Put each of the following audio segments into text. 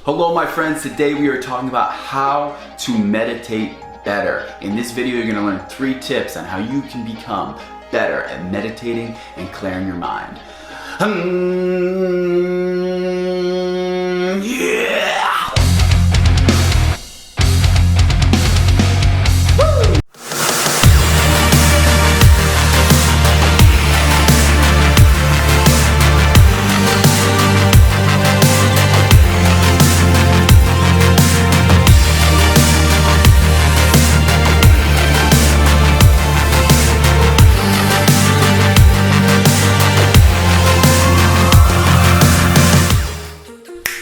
Hello my friends, today we are talking about how to meditate better. In this video you're going to learn 3 tips on how you can become better at meditating and clearing your mind. Yeah!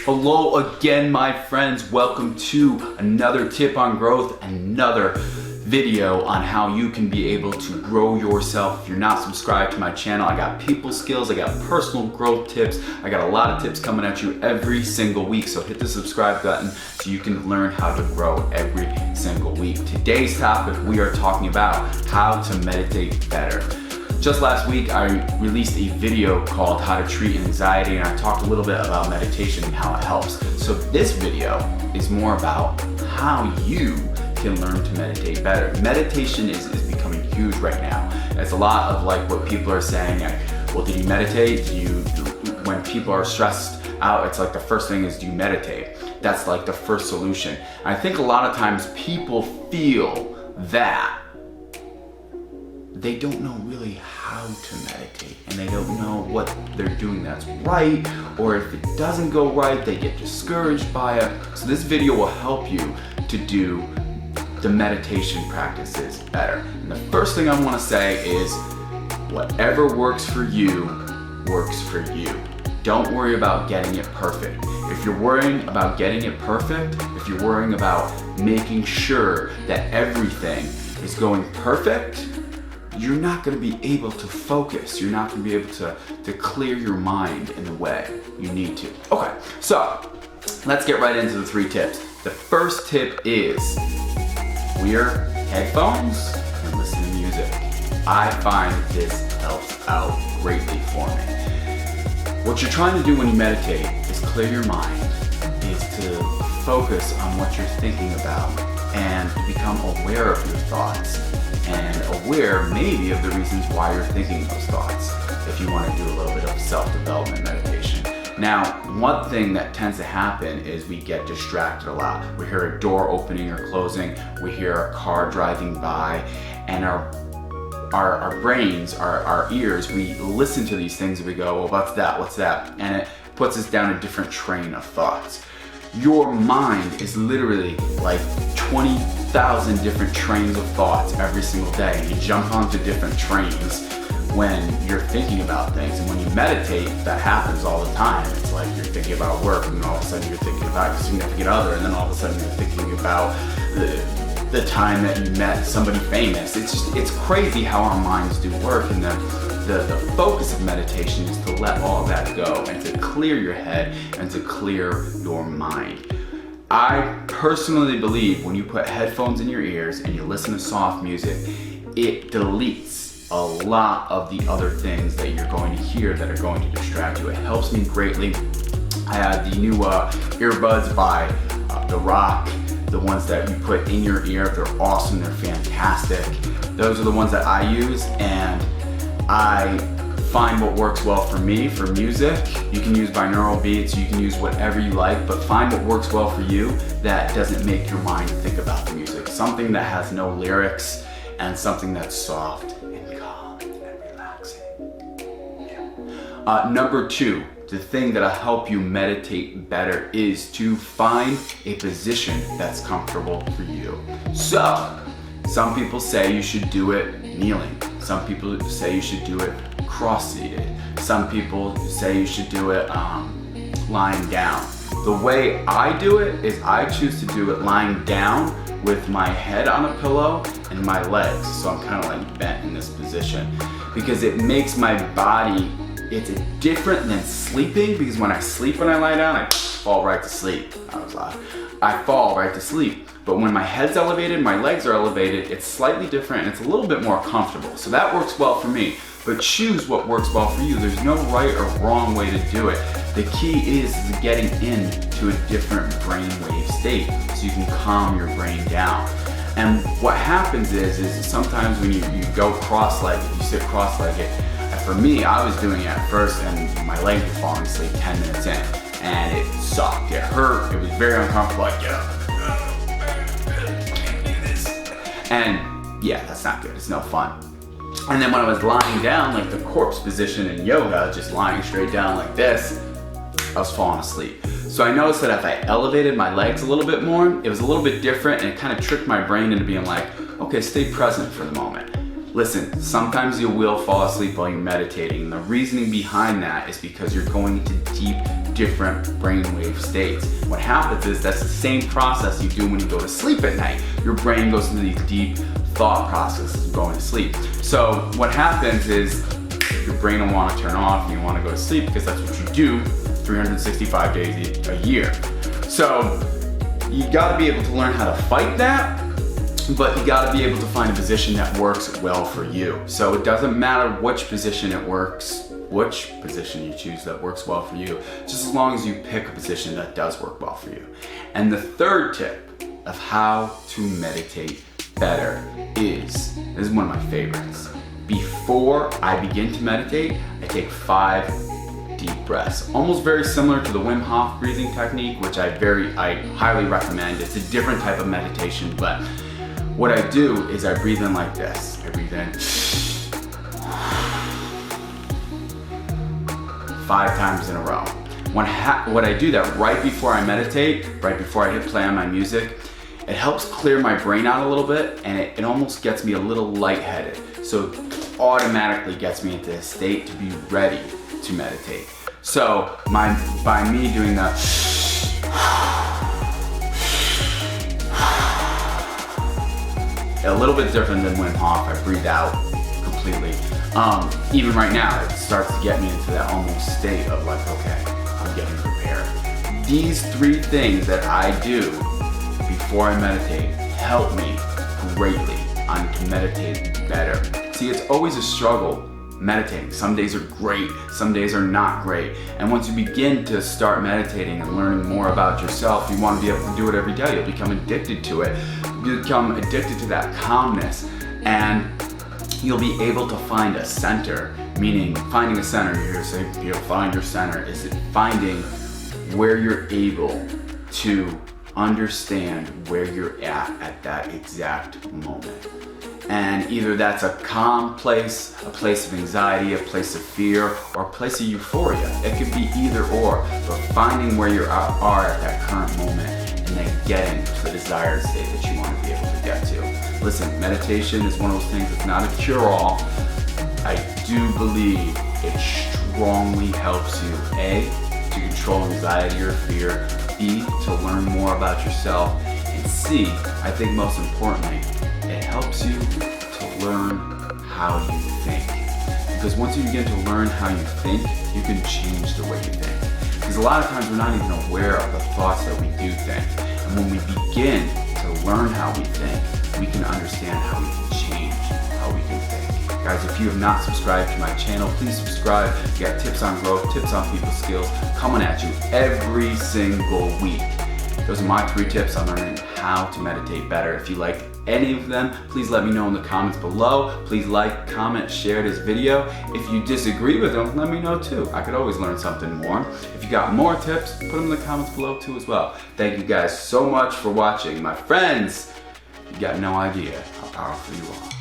Hello again my friends, welcome to another tip on growth, another video on how you can be able to grow yourself. If you're not subscribed to my channel, I got people skills, I got personal growth tips, I got a lot of tips coming at you every single week, so hit the subscribe button so you can learn how to grow every single week. Today's topic, we are talking about how to meditate better. Just last week, I released a video called How to Treat Anxiety, and I talked a little bit about meditation and how it helps. So this video is more about how you can learn to meditate better. Meditation is becoming huge right now. It's a lot of like what people are saying, well, did you meditate? When people are stressed out, it's like the first thing is, do you meditate? That's like the first solution. And I think a lot of times people feel that they don't know really how to meditate, and they don't know what they're doing that's right, or if it doesn't go right, they get discouraged by it. So this video will help you to do the meditation practices better. And the first thing I want to say is, whatever works for you, works for you. Don't worry about getting it perfect. If you're worrying about getting it perfect, if you're worrying about making sure that everything is going perfect, you're not going to be able to focus. You're not going to be able to clear your mind in the way you need to. Okay, so let's get right into the 3 tips. The first tip is wear headphones and listen to music. I find this helps out greatly for me. What you're trying to do when you meditate is clear your mind, is to focus on what you're thinking about and to become aware of your thoughts, and aware maybe of the reasons why you're thinking those thoughts, if you want to do a little bit of self-development meditation. Now, one thing that tends to happen is we get distracted a lot. We hear a door opening or closing, we hear a car driving by, and our brains, our ears, we listen to these things and we go, well, what's that? And it puts us down a different train of thoughts. Your mind is literally like 20,000 different trains of thoughts every single day, and you jump onto different trains when you're thinking about things. And when you meditate, that happens all the time. It's like you're thinking about work, and then all of a sudden you're thinking about your significant other, and then all of a sudden you're thinking about the time that you met somebody famous. It's crazy how our minds do work, and the focus of meditation is to let all of that go and to clear your head and to clear your mind. I personally believe when you put headphones in your ears and you listen to soft music, it deletes a lot of the other things that you're going to hear that are going to distract you. It helps me greatly. I have the new earbuds by The Rock, the ones that you put in your ear. They're awesome, they're fantastic. Those are the ones that I use, and I find what works well for me. For music, you can use binaural beats, you can use whatever you like, but find what works well for you that doesn't make your mind think about the music. Something that has no lyrics and something that's soft and calm and relaxing. Yeah. Number 2, the thing that'll help you meditate better is to find a position that's comfortable for you. So, some people say you should do it kneeling. Some people say you should do it cross-seated. Some people say you should do it lying down. The way I do it is I choose to do it lying down with my head on a pillow and my legs. So I'm kind of like bent in this position because it makes my body, it's different than sleeping, because when I sleep, when I lie down, I fall right to sleep. I fall right to sleep. But when my head's elevated, my legs are elevated, it's slightly different and it's a little bit more comfortable. So that works well for me. but choose what works well for you. There's no right or wrong way to do it. The key is getting into a different brainwave state so you can calm your brain down. And what happens is sometimes when you go cross-legged, you sit cross-legged, and for me, I was doing it at first and my legs were falling asleep 10 minutes in, and it sucked, it hurt, it was very uncomfortable, like, and yeah, that's not good, it's no fun. And then when I was lying down, like the corpse position in yoga, just lying straight down like this, I was falling asleep. So I noticed that if I elevated my legs a little bit more, it was a little bit different, and it kind of tricked my brain into being like, okay, stay present for the moment. Listen, sometimes you will fall asleep while you're meditating, and the reasoning behind that is because you're going into deep, different brainwave states. What happens is that's the same process you do when you go to sleep at night. Your brain goes into these deep thought processes of going to sleep. So what happens is your brain will want to turn off and you want to go to sleep because that's what you do 365 days a year. So you got to be able to learn how to fight that, but you got to be able to find a position that works well for you. So it doesn't matter which position you choose that works well for you, just as long as you pick a position that does work well for you. And the third tip of how to meditate better this is one of my favorites. Before I begin to meditate, I take 5 deep breaths. Almost very similar to the Wim Hof breathing technique, which I highly recommend. It's a different type of meditation, but what I do is I breathe in like this. I breathe in 5 times in a row. What I do that right before I meditate, right before I hit play on my music, it helps clear my brain out a little bit, and it almost gets me a little lightheaded. So it automatically gets me into a state to be ready to meditate. So by me doing that, a little bit different than Wim Hof, I breathe out completely. Even right now, it starts to get me into that almost state of like, okay, I'm getting prepared. These 3 things that I do before I meditate help me greatly on to meditate better. See, it's always a struggle meditating. Some days are great, some days are not great. And once you begin to start meditating and learning more about yourself, you want to be able to do it every day. You'll become addicted to it. You become addicted to that calmness, and you'll be able to find a center, meaning finding a center. You're here to say, find your center. Is it finding where you're able to understand where you're at that exact moment. And either that's a calm place, a place of anxiety, a place of fear, or a place of euphoria. It could be either or, but finding where you are at that current moment and then getting to the desired state that you want to be able to get to. Listen, meditation is one of those things that's not a cure-all. I do believe it strongly helps you, A, to control anxiety or fear, B, to learn more about yourself, and C, I think most importantly, it helps you to learn how you think. Because once you begin to learn how you think, you can change the way you think. Because a lot of times we're not even aware of the thoughts that we do think. And when we begin to learn how we think, we can understand how we can change how we can think. Guys, if you have not subscribed to my channel, please subscribe. We got tips on growth, tips on people skills coming at you every single week. Those are my 3 tips on learning how to meditate better. If you like any of them, please let me know in the comments below. Please like, comment, share this video. If you disagree with them, let me know too. I could always learn something more. If you got more tips, put them in the comments below too as well. Thank you guys so much for watching. My friends, you got no idea how powerful you are.